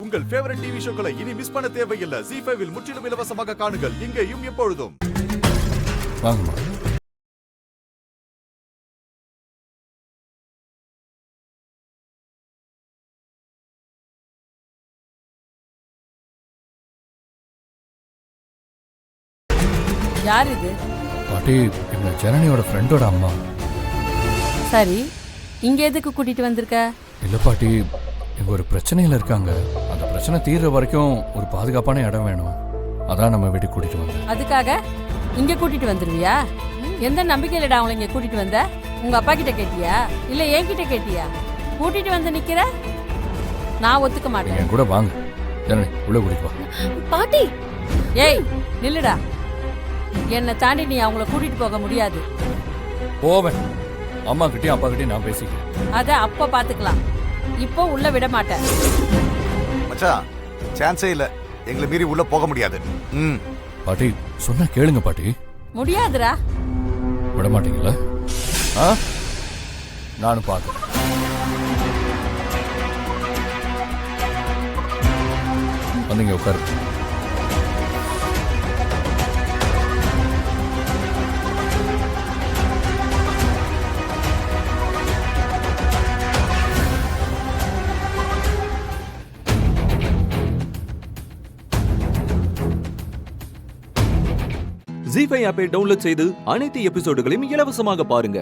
உங்கள் favourite TV ஷோக்களை இனி miss பண்ண தேவையில்லை. ZEE5 இல் முற்றிலும் இலவசமாக காணுங்கள், இங்கேயும் எப்பொழுதும். வாங்கம்மா. யார் இது? பாட்டி, இவங்க ஜனனியோட ஃப்ரெண்டோட அம்மா. சரி, இங்க எதுக்கு கூட்டிட்டு வந்திருக்க? இல்ல பாட்டி, இவங்க ஒரு பிரச்சனையில இருக்காங்க. அந்த பிரச்சனை தீர்ற வரைக்கும் ஒரு பாதுகாப்பான இடம் வேணும். அதான் நம்ம வீட்டுக்கு கூட்டிட்டு வந்தேன். அதுக்காக இங்க கூட்டிட்டு வந்துருவியா? எந்த நம்பிக்கையிலடா அவங்கள இங்க கூட்டிட்டு வந்த? உங்க அப்பா கிட்ட கேட்டியா இல்ல என்கிட்ட கேட்டியா? கூட்டிட்டு வந்து நிக்கிற, நான் ஒத்துக்க மாட்டேன். என் கூட வாங்க ஜனனி, உள்ள கூட்டிட்டு வா. பாட்டி, ஏய் நில்லுடா, என்னை தாண்டி நீ அவங்கள கூட்டிட்டு போக முடியாது. போவேன். அம்மா கிட்டயும் அப்பா கிட்டயும் நான் பேசிக்கிறேன். அத அப்ப பாத்துக்கலாம், இப்போ உள்ள விட மாட்டேன். மச்சான், சான்ஸே இல்ல, எங்களை மீறி உள்ள போக முடியாது. பாட்டி சொன்னா கேளுங்க பாட்டி. முடியாதுடா. விட மாட்டீங்களா? நானும் பார்க்க. வந்தீங்க, உட்காரு. ZEE5 ஆப்பை டவுன்லோட் செய்து அனைத்து எபிசோடுகளையும் இலவசமாக பாருங்க.